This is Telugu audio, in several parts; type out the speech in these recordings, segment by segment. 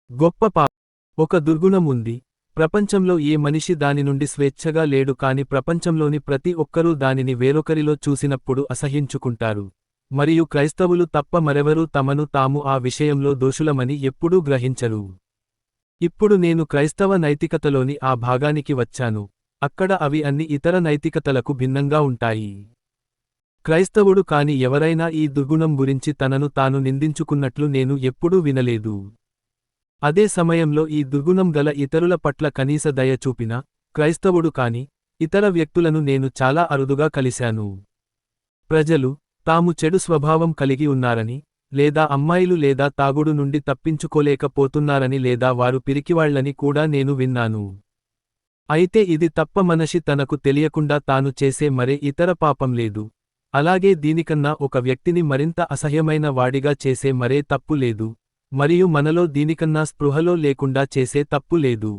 గొప్ప పాపం. ఒక దుర్గుణం ఉంది. ప్రపంచంలో ఏ మనిషి దాని నుండి స్వేచ్ఛగా లేడు, కాని ప్రపంచంలోని ప్రతి ఒక్కరూ దానిని వేరొకరిలో చూసినప్పుడు అసహ్యించుకుంటారు. మరియు క్రైస్తవులు తప్ప మరెవరూ తమను తాము ఆ విషయంలో దోషులమని ఎప్పుడూ గ్రహించరు. ఇప్పుడు నేను క్రైస్తవ నైతికతలోని ఆ భాగానికి వచ్చాను. అక్కడ అవి అన్ని ఇతర నైతికతలకు భిన్నంగా ఉంటాయి. క్రైస్తవుడు కాని ఎవరైనా ఈ దుర్గుణం గురించి తనను తాను నిందించుకున్నట్లు నేను ఎప్పుడూ వినలేదు. అదే సమయంలో ఈ దుర్గుణం గల ఇతరుల పట్ల కనీస దయ చూపిన క్రైస్తవుడు కాని ఇతర వ్యక్తులను నేను చాలా అరుదుగా కలిశాను. ప్రజలు తాము చెడు స్వభావం కలిగి ఉన్నారని, లేదా అమ్మాయిలు లేదా తాగుడు నుండి తప్పించుకోలేకపోతున్నారని, లేదా వారు పిరికివాళ్లని కూడా నేను విన్నాను. అయితే ఇది తప్ప మనిషి తనకు తెలియకుండా తాను చేసే మరే ఇతర పాపం లేదు. అలాగే దీనికన్నా ఒక వ్యక్తిని మరింత అసహ్యమైన వాడిగా చేసే మరే తప్పు లేదు. మరియు మనలో దీనికన్నా స్పృహలో లేకుండా చేసే తప్పు లేదు.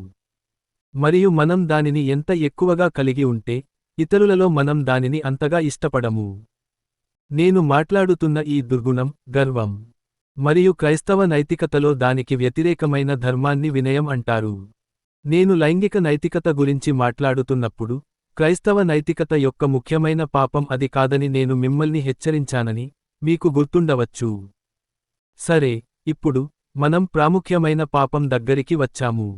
మరియు మనం దానిని ఎంత ఎక్కువగా కలిగి ఉంటే, ఇతరులలో మనం దానిని అంతగా ఇష్టపడము. నేను మాట్లాడుతున్న ఈ దుర్గుణం గర్వం. మరియు క్రైస్తవ నైతికతలో దానికి వ్యతిరేకమైన ధర్మాన్ని వినయం అంటారు. నేను లైంగిక నైతికత గురించి మాట్లాడుతున్నప్పుడు, క్రైస్తవ నైతికత యొక్క ముఖ్యమైన పాపం అది కాదని నేను మిమ్మల్ని హెచ్చరించానని మీకు గుర్తుండవచ్చు. సరే, ఇప్పుడు మనం ప్రాముఖ్యమైన పాపం దగ్గరికి వచ్చాము.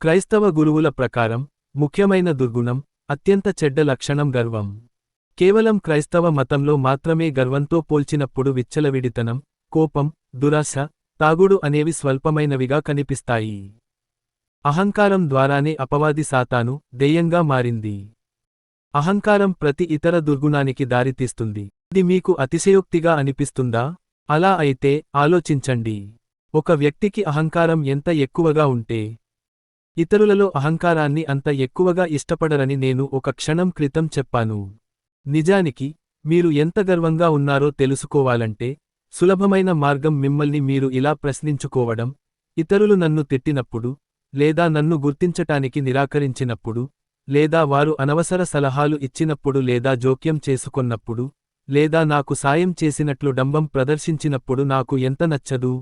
క్రైస్తవ గురువుల ప్రకారం ముఖ్యమైన దుర్గుణం, అత్యంత చెడ్డ లక్షణం గర్వం. కేవలం క్రైస్తవ మతంలో మాత్రమే గర్వంతో పోల్చినప్పుడు విచ్చలవిడితనం, కోపం, దురాశ, తాగుడు అనేవి స్వల్పమైనవిగా కనిపిస్తాయి. అహంకారం ద్వారానే అపవాది సాతాను దెయ్యంగా మారింది. అహంకారం ప్రతి ఇతర దుర్గుణానికి దారితీస్తుంది. ఇది మీకు అతిశయోక్తిగా అనిపిస్తుందా? అలా అయితే ఆలోచించండి. ఒక వ్యక్తికి అహంకారం ఎంత ఎక్కువగా ఉంటే, ఇతరులలో అహంకారాన్ని అంత ఎక్కువగా ఇష్టపడరని నేను ఒక క్షణం క్రితం చెప్పాను. నిజానికి, మీరు ఎంత గర్వంగా ఉన్నారో తెలుసుకోవాలంటే, సులభమైన మార్గం మిమ్మల్ని మీరు ఇలా ప్రశ్నించుకోవడం: ఇతరులు నన్ను తిట్టినప్పుడు, లేదా నన్ను గుర్తించటానికి నిరాకరించినప్పుడు, లేదా వారు అనవసర సలహాలు ఇచ్చినప్పుడు, లేదా జోక్యం చేసుకొన్నప్పుడు, లేదా నాకు సాయం చేసినట్లు డంబం ప్రదర్శించినప్పుడు నాకు ఎంత నచ్చదు?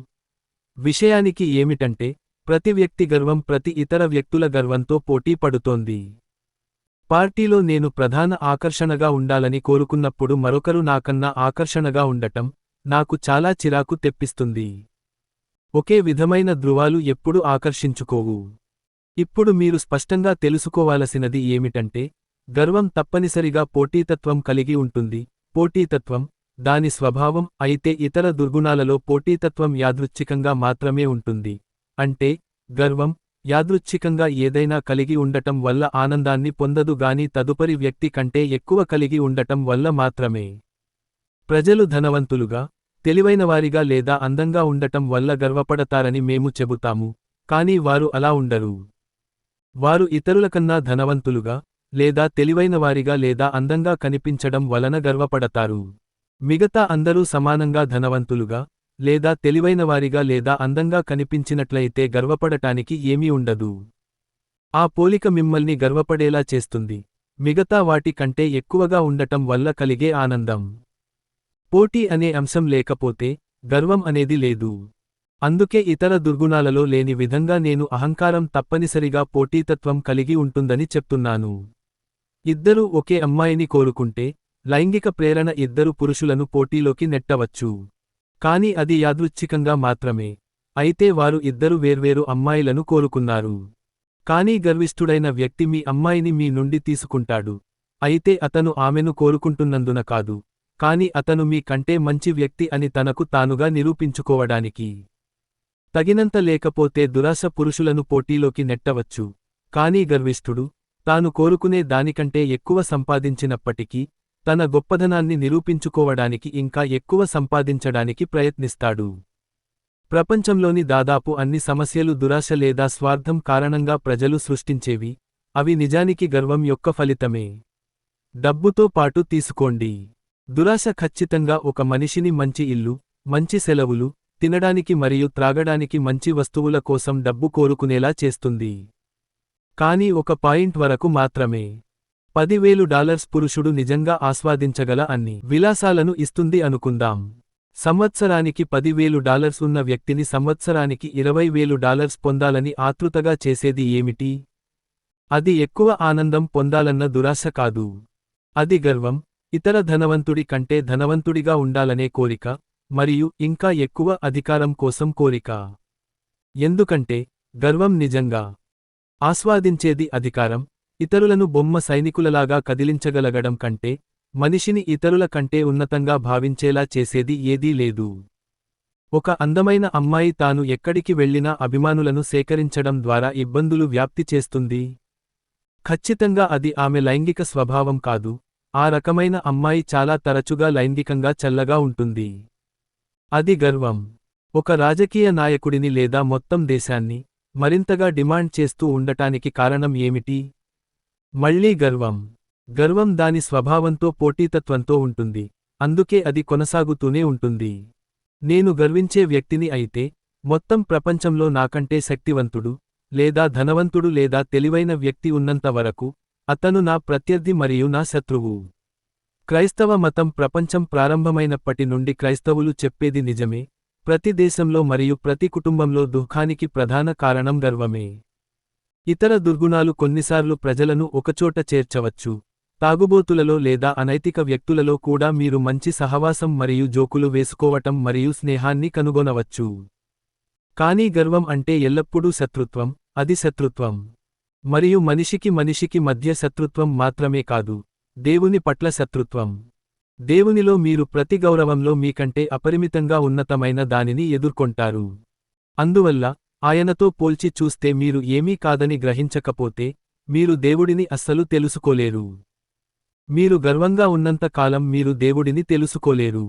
విషయానికి ఏమిటంటే, ప్రతి వ్యక్తి గర్వం ప్రతి ఇతర వ్యక్తుల గర్వంతో పోటీ పడుతోంది. పార్టీలో నేను ప్రధాన ఆకర్షణగా ఉండాలని కోరుకున్నప్పుడు మరొకరు నాకన్నా ఆకర్షణగా ఉండటం నాకు చాలా చిరాకు తెప్పిస్తుంది. ఒకే విధమైన ధృవాలు ఎప్పుడూ ఆకర్షించుకోవు. ఇప్పుడు మీరు స్పష్టంగా తెలుసుకోవాలసినది ఏమిటంటే, గర్వం తప్పనిసరిగా పోటీతత్వం కలిగి ఉంటుంది. పోటీతత్వం దాని స్వభావం. అయితే ఇతర దుర్గుణాలలో పోటీతత్వం యాదృచ్ఛికంగా మాత్రమే ఉంటుంది. అంటే, గర్వం యాదృచ్ఛికంగా ఏదైనా కలిగి ఉండటం వల్ల ఆనందాన్ని పొందదు గాని తదుపరి వ్యక్తి కంటే ఎక్కువ కలిగి ఉండటం వల్ల మాత్రమే. ప్రజలు ధనవంతులుగా, తెలివైనవారిగా లేదా అందంగా ఉండటం వల్ల గర్వపడతారని మేము చెబుతాము, కానీ వారు అలా ఉండరు. వారు ఇతరులకన్నా ధనవంతులుగా, లేదా తెలివైనవారిగా లేదా అందంగా కనిపించడం వలన గర్వపడతారు. మిగతా అందరూ సమానంగా ధనవంతులుగా, లేదా తెలివైనవారిగా లేదా అందంగా కనిపించినట్లయితే గర్వపడటానికి ఏమీ ఉండదు. ఆ పోలిక మిమ్మల్ని గర్వపడేలా చేస్తుంది, మిగతా వాటి కంటే ఎక్కువగా ఉండటం వల్ల కలిగే ఆనందం. పోటీ అనే అంశం లేకపోతే గర్వం అనేది లేదు. అందుకే ఇతర దుర్గుణాలలో లేని విధంగా నేను అహంకారం తప్పనిసరిగా పోటీతత్వం కలిగి ఉంటుందని చెప్తున్నాను. ఇద్దరూ ఒకే అమ్మాయిని కోరుకుంటే, లైంగిక ప్రేరణ ఇద్దరు పురుషులను పోటీలోకి నెట్టవచ్చు. కాని అది యాదృచ్ఛికంగా మాత్రమే. అయితే వారు ఇద్దరు వేర్వేరు అమ్మాయిలను కోరుకున్నారు. కానీ గర్విష్ఠుడైన వ్యక్తి మీ అమ్మాయిని మీ నుండి తీసుకుంటాడు. అయితే అతను ఆమెను కోరుకుంటున్నందున కాదు, కాని అతను మీ కంటే మంచి వ్యక్తి అని తనకు తానుగా నిరూపించుకోవడానికి. తగినంత లేకపోతే దురాశ పురుషులను పోటీలోకి నెట్టవచ్చు. కానీ గర్విష్ఠుడు తాను కోరుకునే దానికంటే ఎక్కువ సంపాదించినప్పటికీ, తన గొప్పదనాన్ని నిరూపించుకోవడానికి ఇంకా ఎక్కువ సంపాదించడానికి ప్రయత్నిస్తాడు. ప్రపంచంలోని దాదాపు అన్ని సమస్యలు దురాశ లేదా స్వార్థం కారణంగా ప్రజలు సృష్టించేవి. అవి నిజానికి గర్వం యొక్క ఫలితమే. డబ్బుతో పాటు తీసుకోండి. దురాశ ఖచ్చితంగా ఒక మనిషిని మంచి ఇల్లు, మంచి సెలవులు, తినడానికి మరియు త్రాగడానికి మంచి వస్తువుల కోసం డబ్బు కోరుకునేలా చేస్తుంది. కానీ ఒక పాయింట్ వరకు మాత్రమే. $10,000 పురుషుడు నిజంగా ఆస్వాదించగల అన్ని విలాసాలను ఇస్తుంది అనుకుందాం. సంవత్సరానికి $10,000 ఉన్న వ్యక్తిని సంవత్సరానికి $20,000 పొందాలని ఆతృతగా చేసేది ఏమిటి? అది ఎక్కువ ఆనందం పొందాలన్న దురాశ కాదు. అది గర్వం, ఇతర ధనవంతుడి కంటే ధనవంతుడిగా ఉండాలనే కోరిక, మరియు ఇంకా ఎక్కువ అధికారం కోసం కోరిక. ఎందుకంటే, గర్వం నిజంగా ఆస్వాదించేది అధికారం, ఇతరులను బొమ్మ సైనికులలాగా కదిలించగలగడం కంటే, మనిషిని ఇతరుల కంటే ఉన్నతంగా భావించేలా చేసేది ఏదీ లేదు. ఒక అందమైన అమ్మాయి తాను ఎక్కడికి వెళ్ళినా అభిమానులను సేకరించడం ద్వారా ఇబ్బందులు వ్యాప్తి చేస్తుంది. ఖచ్చితంగా అది ఆమె లైంగిక స్వభావం కాదు, ఆ రకమైన అమ్మాయి చాలా తరచుగా లైంగికంగా చల్లగా ఉంటుంది. అది గర్వం. ఒక రాజకీయ నాయకుడిని లేదా మొత్తం దేశాన్ని మరింతగా డిమాండ్ చేస్తూ ఉండటానికి కారణం ఏమిటి? మళ్ళీ గర్వం. గర్వం దాని స్వభావంతో పోటీతత్వంతో ఉంటుంది, అందుకే అది కొనసాగుతూనే ఉంటుంది. నేను గర్వించే వ్యక్తిని అయితే, మొత్తం ప్రపంచంలో నాకంటే శక్తివంతుడు, లేదా ధనవంతుడు లేదా తెలివైన వ్యక్తి ఉన్నంత వరకు, అతను నా ప్రత్యర్థి మరియు నా శత్రువు. క్రైస్తవ మతం ప్రపంచం ప్రారంభమైనప్పటి నుండి క్రైస్తవులు చెప్పేది నిజమే, ప్రతి దేశంలో మరియు ప్రతి కుటుంబంలో దుఃఖానికి ప్రధాన కారణం గర్వమే. ఇతర దుర్గుణాలు కొన్నిసార్లు ప్రజలను ఒకచోట చేర్చవచ్చు. తాగుబోతులలో లేదా అనైతిక వ్యక్తులలో కూడా మీరు మంచి సహవాసం మరియు జోకులు వేసుకోవటం మరియు స్నేహాన్ని కనుగొనవచ్చు. కానీ గర్వం అంటే ఎల్లప్పుడూ శత్రుత్వం, అది శత్రుత్వం. మరియు మనిషికి మధ్య శత్రుత్వం మాత్రమే కాదు, దేవుని పట్ల శత్రుత్వం. దేవునిలో మీరు ప్రతి గౌరవంలో మీకంటే అపరిమితంగా ఉన్నతమైన దానిని ఎదుర్కొంటారు. అందువల్ల, ఆయనతో పోల్చి చూస్తే మీరు ఏమీ కాదని గ్రహించకపోతే, మీరు దేవుడిని అస్సలు తెలుసుకోలేరు. మీరు గర్వంగా ఉన్నంత కాలం మీరు దేవుడిని తెలుసుకోలేరు.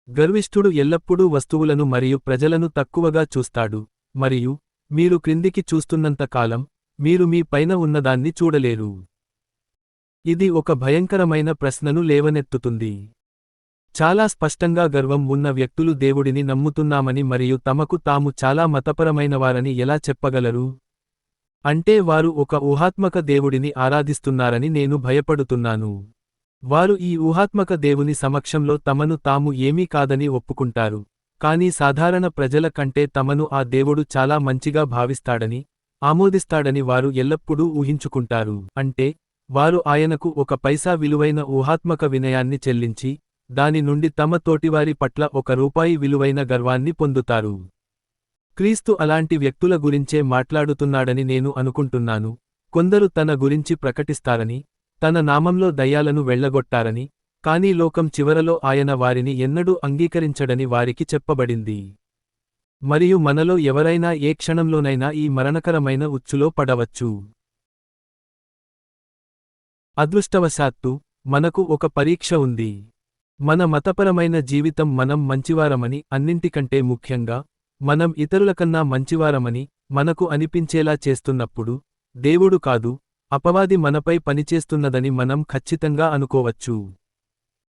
గర్విష్ఠుడు ఎల్లప్పుడూ వస్తువులను మరియు ప్రజలను తక్కువగా చూస్తాడు, మరియు మీరు క్రిందికి చూస్తున్నంత కాలం, మీరు మీ పైన ఉన్నదాన్ని చూడలేరు. ఇది ఒక భయంకరమైన ప్రశ్నను లేవనెత్తుతుంది. చాలా స్పష్టంగా గర్వం ఉన్న వ్యక్తులు దేవుడిని నమ్ముతున్నామని మరియు తమకు తాము చాలా మతపరమైనవారని ఎలా చెప్పగలరు? అంటే వారు ఒక ఊహాత్మక దేవుడిని ఆరాధిస్తున్నారని నేను భయపడుతున్నాను. వారు ఈ ఊహాత్మక దేవుని సమక్షంలో తమను తాము ఏమీ కాదని ఒప్పుకుంటారు, కానీ సాధారణ ప్రజల కంటే తమను ఆ దేవుడు చాలా మంచిగా భావిస్తాడని, ఆమోదిస్తాడని వారు ఎల్లప్పుడూ ఊహించుకుంటారు. అంటే, వారు ఆయనకు ఒక పైసా విలువైన ఊహాత్మక వినయాన్ని చెల్లించి, దాని నుండి తమ తోటివారి పట్ల ₹1 విలువైన గర్వాన్ని పొందుతారు. క్రీస్తు అలాంటి వ్యక్తుల గురించే మాట్లాడుతున్నాడని నేను అనుకుంటున్నాను. కొందరు తన గురించి ప్రకటిస్తారని, తన నామంలో దయ్యాలను వెళ్ళగొట్టారని, కానీ లోకం చివరలో ఆయన వారిని ఎన్నడూ అంగీకరించడని వారికి చెప్పబడింది. మరియు మనలో ఎవరైనా ఏ క్షణంలోనైనా ఈ మరణకరమైన ఉచ్చులో పడవచ్చు. అదృష్టవశాత్తు, మనకు ఒక పరీక్ష ఉంది. మన మతపరమైన జీవితం మనం మంచివారమని, అన్నింటికంటే ముఖ్యంగా, మనం ఇతరులకన్నా మంచివారమని మనకు అనిపించేలా చేస్తున్నప్పుడు, దేవుడు కాదు, అపవాది మనపై పనిచేస్తున్నదని మనం ఖచ్చితంగా అనుకోవచ్చు.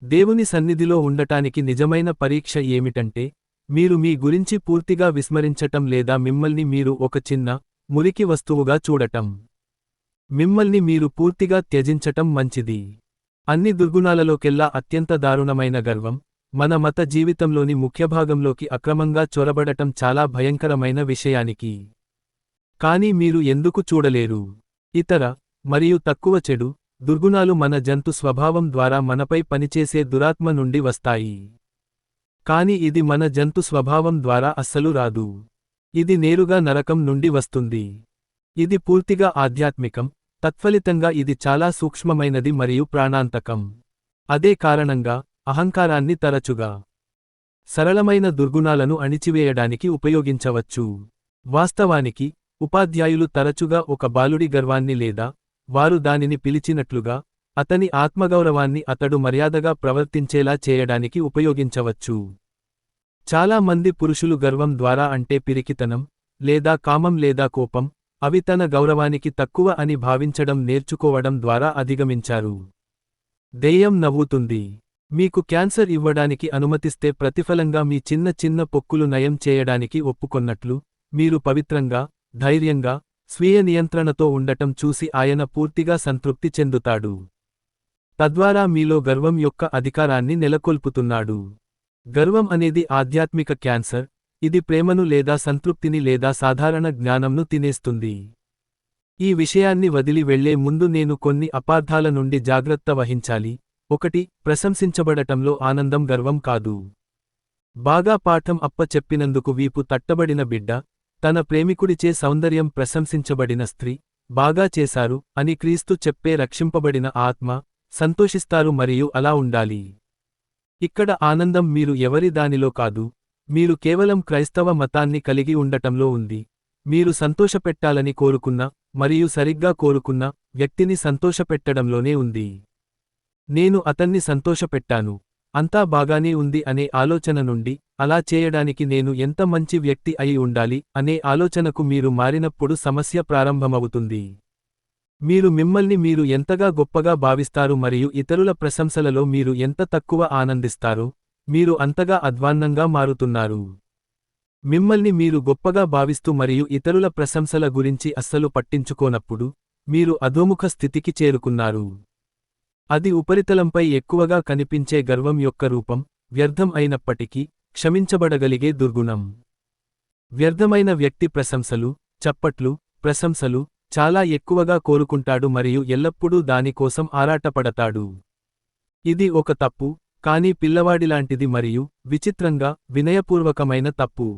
దేవుని సన్నిధిలో ఉండటానికి నిజమైన పరీక్ష ఏమిటంటే, మీరు మీ గురించి పూర్తిగా విస్మరించటం లేదా మిమ్మల్ని మీరు ఒక చిన్న, మురికి వస్తువుగా చూడటం. మిమ్మల్ని మీరు పూర్తిగా త్యజించటం మంచిది. అన్ని దుర్గుణాలలోకెల్లా అత్యంత దారుణమైన గర్వం, మన మత జీవితంలోని ముఖ్యభాగంలోకి అక్రమంగా చొరబడటం చాలా భయంకరమైన విషయానికి. కానీ మీరు ఎందుకు చూడలేరు? ఇతర, మరియు తక్కువ చెడు, దుర్గుణాలు మన జంతు స్వభావం ద్వారా మనపై పనిచేసే దురాత్మ నుండి వస్తాయి. కాని ఇది మన జంతు స్వభావం ద్వారా అస్సలు రాదు. ఇది నేరుగా నరకం నుండి వస్తుంది. ఇది పూర్తిగా ఆధ్యాత్మికం, తత్ఫలితంగా ఇది చాలా సూక్ష్మమైనది మరియు ప్రాణాంతకం. అదే కారణంగా, అహంకారాన్ని తరచుగా సరళమైన దుర్గుణాలను అణిచివేయడానికి ఉపయోగించవచ్చు. వాస్తవానికి, ఉపాధ్యాయులు తరచుగా ఒక బాలుడి గర్వాన్ని లేదా, వారు దానిని పిలిచినట్లుగా, అతని ఆత్మగౌరవాన్ని అతడు మర్యాదగా ప్రవర్తించేలా చేయడానికి ఉపయోగించవచ్చు. చాలా మంది పురుషులు గర్వం ద్వారా అంటే పిరికితనం, లేదా కామం లేదా కోపం, అవి తన గౌరవానికి తక్కువ అని భావించడం నేర్చుకోవడం ద్వారా అధిగమించారు. దెయ్యం నవ్వుతుంది. మీకు క్యాన్సర్ ఇవ్వడానికి అనుమతిస్తే ప్రతిఫలంగా మీ చిన్న చిన్న పొక్కులు నయం చేయడానికి ఒప్పుకొన్నట్లు, మీరు పవిత్రంగా, ధైర్యంగా, స్వీయ నియంత్రణతో ఉండటం చూసి ఆయన పూర్తిగా సంతృప్తి చెందుతాడు. తద్వారా మీలో గర్వం యొక్క అధికారాన్ని నెలకొల్పుతున్నాడు. గర్వం అనేది ఆధ్యాత్మిక క్యాన్సర్, ఇది ప్రేమను లేదా సంతృప్తిని లేదా సాధారణ జ్ఞానంను తినేస్తుంది. ఈ విషయాన్ని వదిలి వెళ్లే ముందు నేను కొన్ని అపార్థాల నుండి జాగ్రత్త వహించాలి. 1. ప్రశంసించబడటంలో ఆనందం గర్వం కాదు. బాగా పాఠం చెప్పినందుకు వీపు తట్టబడిన బిడ్డ, తన ప్రేమికుడిచే సౌందర్యం ప్రశంసించబడిన స్త్రీ, బాగా చేశారు అని క్రీస్తు చెప్పే రక్షింపబడిన ఆత్మ, సంతోషిస్తారు మరియు అలా ఉండాలి. ఇక్కడ ఆనందం మీరు ఎవరి దానిలో కాదు, మీరు కేవలం క్రైస్తవ మతాన్ని కలిగి ఉండటంలో ఉంది. మీరు సంతోషపెట్టాలని కోరుకున్న, మరియు సరిగ్గా కోరుకున్న, వ్యక్తిని సంతోషపెట్టడంలోనే ఉంది. నేను అతన్ని సంతోషపెట్టాను, అంతా బాగానే ఉంది అనే ఆలోచన నుండి, అలా చేయడానికి నేను ఎంత మంచి వ్యక్తి అయి ఉండాలి అనే ఆలోచనకు మీరు మారినప్పుడు సమస్య ప్రారంభమవుతుంది. మీరు మిమ్మల్ని మీరు ఎంతగా గొప్పగా భావిస్తారు మరియు ఇతరుల ప్రశంసలలో మీరు ఎంత తక్కువ ఆనందిస్తారో, మీరు అంతగా అధ్వాన్నంగా మారుతున్నారు. మిమ్మల్ని మీరు గొప్పగా భావిస్తూ మరియు ఇతరుల ప్రశంసల గురించి అస్సలు పట్టించుకోనప్పుడు, మీరు అధోముఖ స్థితికి చేరుకున్నారు. అది ఉపరితలంపై ఎక్కువగా కనిపించే గర్వం యొక్క రూపం, వ్యర్థం అయినప్పటికీ, క్షమించబడగలిగే దుర్గుణం. వ్యర్థమైన వ్యక్తి ప్రశంసలు, చప్పట్లు, ప్రశంసలు చాలా ఎక్కువగా కోరుకుంటాడు మరియు ఎల్లప్పుడూ దాని కోసం ఆరాటపడతాడు. ఇది ఒక తప్పు, కానీ పిల్లవాడిలాంటిది మరియు, విచిత్రంగా, వినయపూర్వకమైన తప్పు.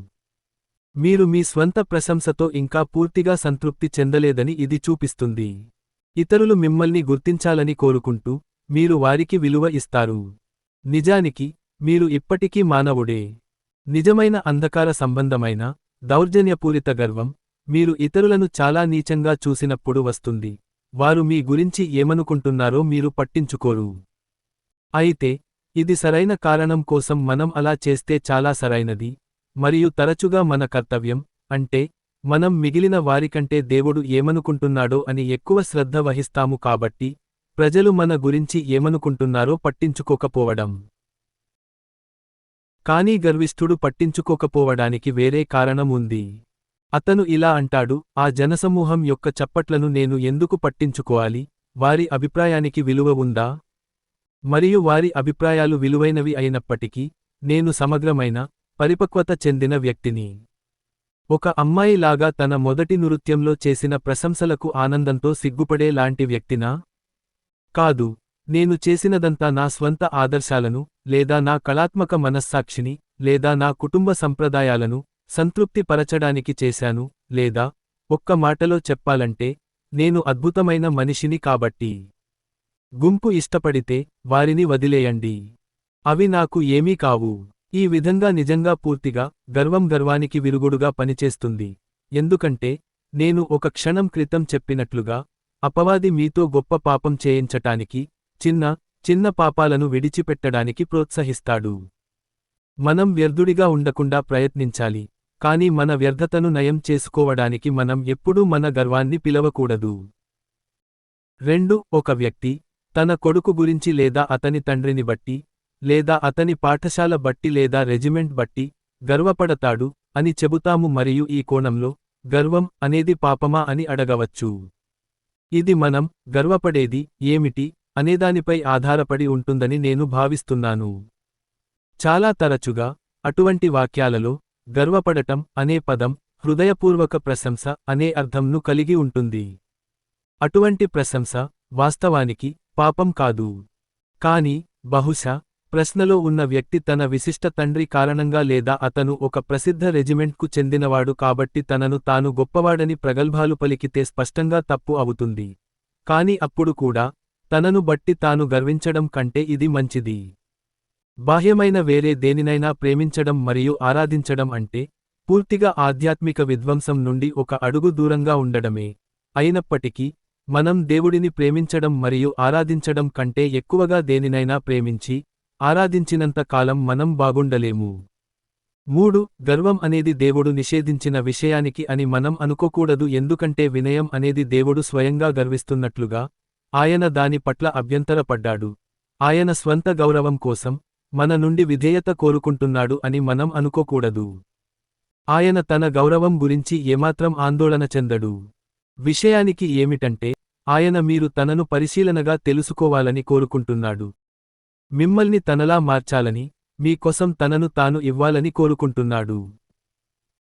మీరు మీ స్వంత ప్రశంసతో ఇంకా పూర్తిగా సంతృప్తి చెందలేదని ఇది చూపిస్తుంది. ఇతరులు మిమ్మల్ని గుర్తించాలని కోరుకుంటూ, మీరు వారికి విలువ ఇస్తారు. నిజానికి, మీరు ఇప్పటికీ మానవుడే. నిజమైన అంధకార సంబంధమైన, దౌర్జన్యపూరిత గర్వం, మీరు ఇతరులను చాలా నీచంగా చూసినప్పుడు వస్తుంది. వారు మీ గురించి ఏమనుకుంటున్నారో మీరు పట్టించుకోరు. అయితే, ఇది సరైన కారణం కోసం మనం అలా చేస్తే చాలా సరైనది, మరియు తరచుగా మన కర్తవ్యం, అంటే, మనం మిగిలిన వారికంటే దేవుడు ఏమనుకుంటున్నాడో అని ఎక్కువ శ్రద్ధ వహిస్తాము కాబట్టి, ప్రజలు మన గురించి ఏమనుకుంటున్నారో పట్టించుకోకపోవడం. కానీ గర్విష్ఠుడు పట్టించుకోకపోవడానికి వేరే కారణం ఉంది. అతను ఇలా అంటాడు, ఆ జనసమూహం యొక్క చప్పట్లను నేను ఎందుకు పట్టించుకోవాలి, వారి అభిప్రాయానికి విలువ ఉందా? మరియు వారి అభిప్రాయాలు విలువైనవి అయినప్పటికీ, నేను సమగ్రమైన, పరిపక్వత చెందిన వ్యక్తిని. ఒక అమ్మాయి లాగా తన మొదటి నృత్యంలో చేసిన ప్రశంసలకు ఆనందంతో సిగ్గుపడే లాంటి వ్యక్తినా? కాదు. నేను చేసినదంతా నా స్వంత ఆదర్శాలను, లేదా నా కళాత్మక మనస్సాక్షిని, లేదా నా కుటుంబ సంప్రదాయాలను సంతృప్తి పరచడానికి చేశాను, లేదా, ఒక్క మాటలో చెప్పాలంటే, నేను అద్భుతమైన మనిషిని కాబట్టి. గుంపు ఇష్టపడితే, వారిని వదిలేయండి. అవి నాకు ఏమీ కావు. ఈ విధంగా నిజంగా పూర్తిగా, గర్వానికి విరుగుడుగా పనిచేస్తుంది. ఎందుకంటే, నేను ఒక క్షణం క్రితం చెప్పినట్లుగా, అపవాది మీతో గొప్ప పాపం చేయించటానికి, చిన్న పాపాలను విడిచిపెట్టడానికి ప్రోత్సహిస్తాడు. మనం వ్యర్థుడిగా ఉండకుండా ప్రయత్నించాలి, కానీ మన వ్యర్థతను నయం చేసుకోవడానికి మనం ఎప్పుడూ మన గర్వాన్ని పిలవకూడదు. 2. ఒక వ్యక్తి, తన కొడుకు గురించి లేదా అతని తండ్రిని బట్టి, లేదా అతని పాఠశాల బట్టి లేదా రెజిమెంట్ బట్టి, గర్వపడతాడు, అని చెబుతాము మరియు ఈ కోణంలో, గర్వం అనేది పాపమా అని అడగవచ్చు. ఇది మనం, గర్వపడేది, ఏమిటి, అనేదానిపై ఆధారపడి ఉంటుందని నేను భావిస్తున్నాను. చాలా తరచుగా, అటువంటి వాక్యాలలో, గర్వపడటం అనే పదం, హృదయపూర్వక ప్రశంస అనే అర్థంను కలిగి ఉంటుంది. అటువంటి ప్రశంస, వాస్తవానికి, పాపం కాదు. కాని, బహుశా, ప్రశ్నలో ఉన్న వ్యక్తి తన విశిష్ట తండ్రి కారణంగా లేదా అతను ఒక ప్రసిద్ధ రెజిమెంట్కు చెందినవాడు కాబట్టి తనను తాను గొప్పవాడని ప్రగల్భాలు పలికితే స్పష్టంగా తప్పు అవుతుంది. కాని అప్పుడు కూడా, తనను బట్టి తాను గర్వించడం కంటే ఇది మంచిది. బాహ్యమైన వేరే దేనినైనా ప్రేమించడం మరియు ఆరాధించడం అంటే, పూర్తిగా ఆధ్యాత్మిక విధ్వంసం నుండి ఒక అడుగు దూరంగా ఉండడమే. అయినప్పటికీ, మనం దేవుడిని ప్రేమించడం మరియు ఆరాధించడం కంటే ఎక్కువగా దేనినైనా ప్రేమించి, ఆరాధించినంత కాలం మనం బాగుండలేము. 3. గర్వం అనేది దేవుడు నిషేధించిన విషయానికి అని మనం అనుకోకూడదు ఎందుకంటే వినయం అనేది దేవుడు స్వయంగా గర్విస్తున్నట్లుగా, ఆయన దాని పట్ల అభ్యంతరపడ్డాడు. ఆయన స్వంత గౌరవం కోసం, మన నుండి విధేయత కోరుకుంటున్నాడు అని మనం అనుకోకూడదు. ఆయన తన గౌరవం గురించి ఏమాత్రం ఆందోళన చెందడు. విషయానికి ఏమిటంటే, ఆయన మీరు తనను పరిశీలనగా తెలుసుకోవాలని కోరుకుంటున్నాడు. మిమ్మల్ని తనలా మార్చాలని, మీ కోసం తనను తాను ఇవ్వాలని కోరుకుంటున్నాడు.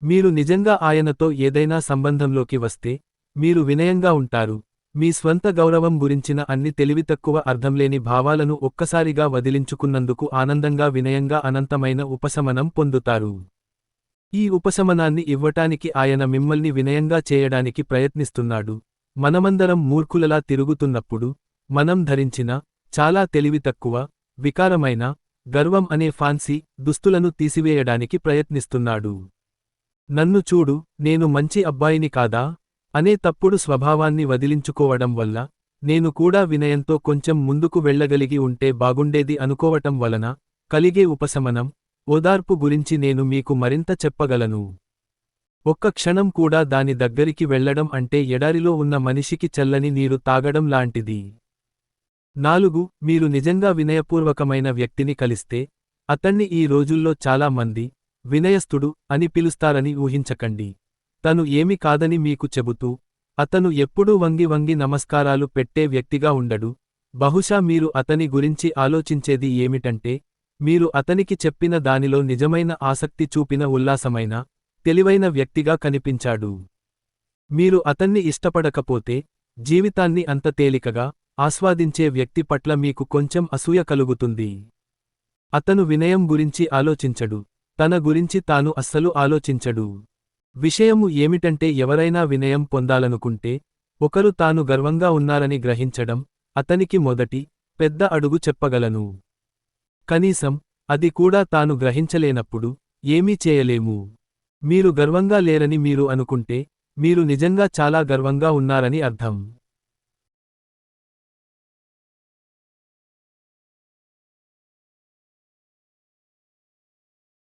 మీరు నిజంగా ఆయనతో ఏదైనా సంబంధంలోకి వస్తే, మీరు వినయంగా ఉంటారు. మీ స్వంత గౌరవం గురించిన అన్ని తెలివితక్కువ అర్థంలేని భావాలను ఒక్కసారిగా వదిలించుకున్నందుకు ఆనందంగా వినయంగా అనంతమైన ఉపశమనం పొందుతారు. ఈ ఉపశమనాన్ని ఇవ్వటానికి ఆయన మిమ్మల్ని వినయంగా చేయడానికి ప్రయత్నిస్తున్నాడు. మనమందరం మూర్ఖులలా తిరుగుతున్నప్పుడు, మనం ధరించిన, చాలా తెలివితక్కువ, వికారమైన, గర్వం అనే ఫాన్సీ దుస్తులను తీసివేయడానికి ప్రయత్నిస్తున్నాడు. నన్ను చూడు, నేను మంచి అబ్బాయిని కాదా? అనే తప్పుడు స్వభావాన్ని వదిలించుకోవడం వల్ల, నేను కూడా వినయంతో కొంచెం ముందుకు వెళ్ళగలిగి ఉంటే బాగుండేది అనుకోవటం వలన, కలిగే ఉపశమనం, ఓదార్పు గురించి నేను మీకు మరింత చెప్పగలను. ఒక్క క్షణం కూడా దాని దగ్గరికి వెళ్లడం అంటే ఎడారిలో ఉన్న మనిషికి చల్లని నీరు తాగడం లాంటిది. 4. మీరు నిజంగా వినయపూర్వకమైన వ్యక్తిని కలిస్తే, అతన్ని ఈ రోజుల్లో చాలా మంది, వినయస్థుడు అని పిలుస్తారని ఊహించకండి. తను ఏమి కాదని మీకు చెబుతూ, అతను ఎప్పుడూ వంగి వంగి నమస్కారాలు పెట్టే వ్యక్తిగా ఉండడు. బహుశా మీరు అతని గురించి ఆలోచించేది ఏమిటంటే, మీరు అతనికి చెప్పిన దానిలో నిజమైన ఆసక్తి చూపిన ఉల్లాసమైన, తెలివైన వ్యక్తిగా కనిపించాడు. మీరు అతన్ని ఇష్టపడకపోతే, జీవితాన్ని అంత తేలికగా, ఆస్వాదించే వ్యక్తి పట్ల మీకు కొంచెం అసూయ కలుగుతుంది. అతను వినయం గురించి ఆలోచించడు. తన గురించి తాను అస్సలు ఆలోచించడు. విషయము ఏమిటంటే ఎవరైనా వినయం పొందాలనుకుంటే, ఒకరు తాను గర్వంగా ఉన్నారని గ్రహించడం, అతనికి మొదటి, పెద్ద అడుగు చెప్పగలను. కనీసం, అది కూడా తాను గ్రహించలేనప్పుడు, ఏమీ చేయలేము. మీరు గర్వంగా లేరని మీరు అనుకుంటే, మీరు నిజంగా చాలా గర్వంగా ఉన్నారని అర్థం.